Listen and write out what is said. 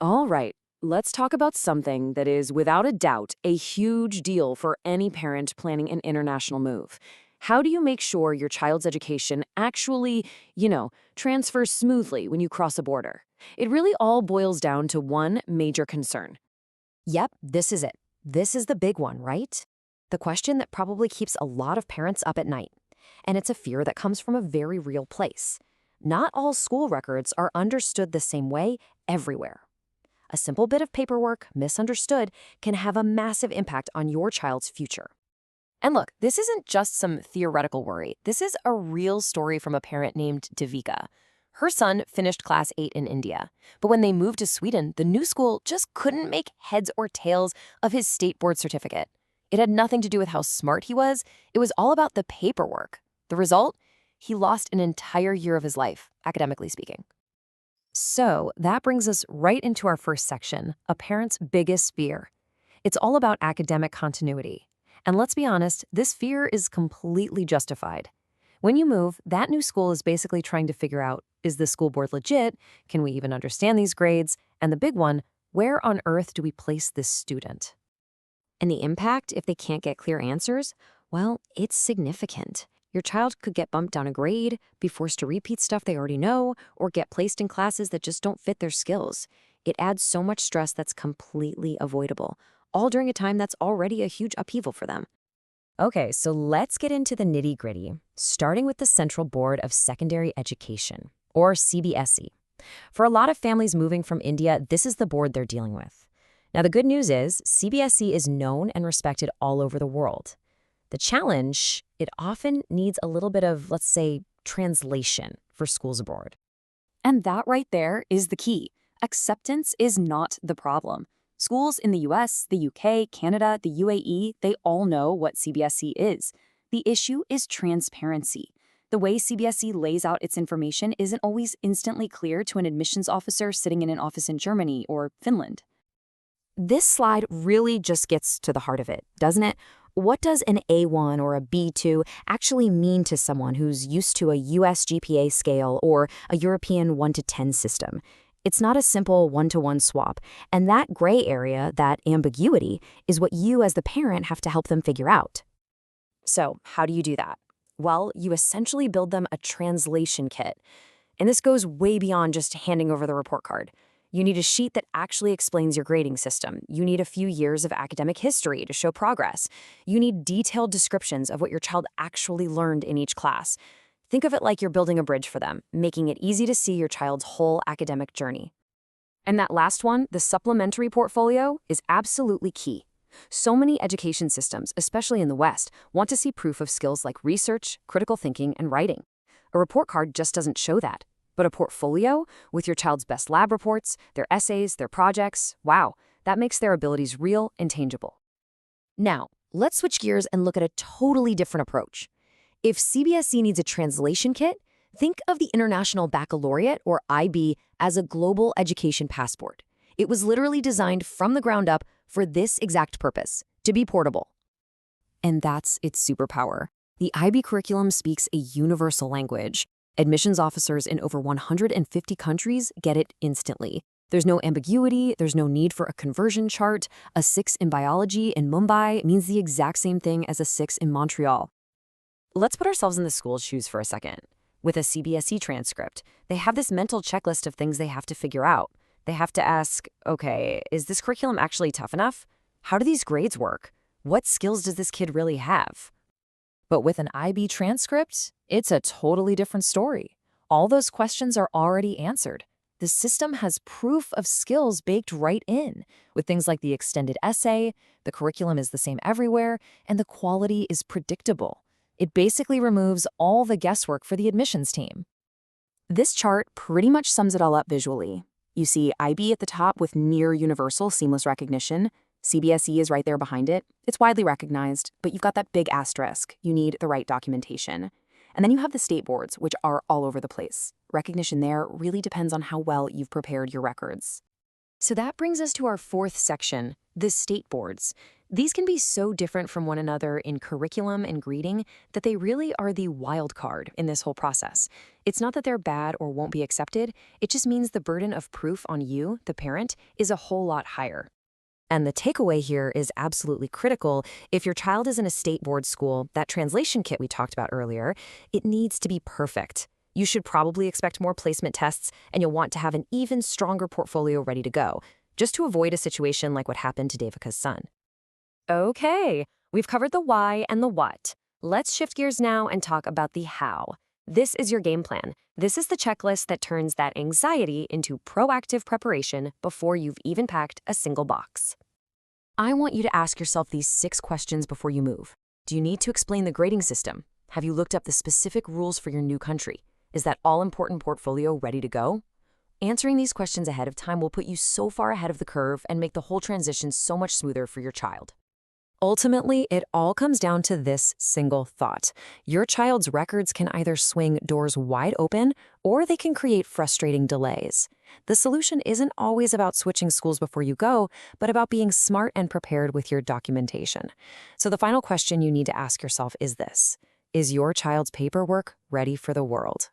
All right, let's talk about something that is, without a doubt, a huge deal for any parent planning an international move. How do you make sure your child's education actually, transfers smoothly when you cross a border? It really all boils down to one major concern. Yep, this is it. This is the big one, right? The question that probably keeps a lot of parents up at night. And it's a fear that comes from a very real place. Not all school records are understood the same way everywhere. A simple bit of paperwork, misunderstood, can have a massive impact on your child's future. And look, this isn't just some theoretical worry. This is a real story from a parent named Devika. Her son finished class 8 in India, but when they moved to Sweden, the new school just couldn't make heads or tails of his state board certificate. It had nothing to do with how smart he was. It was all about the paperwork. The result? He lost an entire year of his life, academically speaking. So that brings us right into our first section, a parent's biggest fear. It's all about academic continuity. And let's be honest, this fear is completely justified. When you move, that new school is basically trying to figure out, is the school board legit? Can we even understand these grades? And the big one, where on earth do we place this student? And the impact if they can't get clear answers? Well, it's significant. Your child could get bumped down a grade, be forced to repeat stuff they already know, or get placed in classes that just don't fit their skills. It adds so much stress that's completely avoidable, all during a time that's already a huge upheaval for them. Okay, so let's get into the nitty-gritty, starting with the Central Board of Secondary Education, or CBSE. For a lot of families moving from India, this is the board they're dealing with. Now, the good news is CBSE is known and respected all over the world. The challenge, it often needs a little bit of, let's say, translation for schools abroad. And that right there is the key. Acceptance is not the problem. Schools in the US, the UK, Canada, the UAE, they all know what CBSE is. The issue is transparency. The way CBSE lays out its information isn't always instantly clear to an admissions officer sitting in an office in Germany or Finland. This slide really just gets to the heart of it, doesn't it? What does an A1 or a B2 actually mean to someone who's used to a US GPA scale or a European 1 to 10 system? It's not a simple one-to-one swap, and that gray area, that ambiguity, is what you as the parent have to help them figure out. So how do you do that? Well, you essentially build them a translation kit. And this goes way beyond just handing over the report card. You need a sheet that actually explains your grading system. You need a few years of academic history to show progress. You need detailed descriptions of what your child actually learned in each class. Think of it like you're building a bridge for them, making it easy to see your child's whole academic journey. And that last one, the supplementary portfolio, is absolutely key. So many education systems, especially in the West, want to see proof of skills like research, critical thinking, and writing. A report card just doesn't show that. But a portfolio, with your child's best lab reports, their essays, their projects, wow, that makes their abilities real and tangible. Now, let's switch gears and look at a totally different approach. If CBSE needs a translation kit, think of the International Baccalaureate, or IB, as a global education passport. It was literally designed from the ground up for this exact purpose, to be portable. And that's its superpower. The IB curriculum speaks a universal language. Admissions officers in over 150 countries get it instantly. There's no ambiguity, there's no need for a conversion chart. A 6 in biology in Mumbai means the exact same thing as a 6 in Montreal. Let's put ourselves in the school's shoes for a second. With a CBSE transcript, they have this mental checklist of things they have to figure out. They have to ask, okay, is this curriculum actually tough enough? How do these grades work? What skills does this kid really have? But with an IB transcript, it's a totally different story. All those questions are already answered. The system has proof of skills baked right in, with things like the extended essay, the curriculum is the same everywhere, and the quality is predictable. It basically removes all the guesswork for the admissions team. This chart pretty much sums it all up visually. You see IB at the top with near universal seamless recognition. CBSE is right there behind it. It's widely recognized, but you've got that big asterisk. You need the right documentation. And then you have the state boards, which are all over the place. Recognition there really depends on how well you've prepared your records. So that brings us to our fourth section, the state boards. These can be so different from one another in curriculum and grading that they really are the wild card in this whole process. It's not that they're bad or won't be accepted, it just means the burden of proof on you, the parent, is a whole lot higher. And the takeaway here is absolutely critical. If your child is in a state board school, that translation kit we talked about earlier, it needs to be perfect. You should probably expect more placement tests, and you'll want to have an even stronger portfolio ready to go, just to avoid a situation like what happened to Devika's son. Okay, we've covered the why and the what. Let's shift gears now and talk about the how. This is your game plan. This is the checklist that turns that anxiety into proactive preparation before you've even packed a single box. I want you to ask yourself these 6 questions before you move. Do you need to explain the grading system? Have you looked up the specific rules for your new country? Is that all-important portfolio ready to go? Answering these questions ahead of time will put you so far ahead of the curve and make the whole transition so much smoother for your child. Ultimately, it all comes down to this single thought. Your child's records can either swing doors wide open or they can create frustrating delays. The solution isn't always about switching schools before you go, but about being smart and prepared with your documentation. So the final question you need to ask yourself is this: is your child's paperwork ready for the world?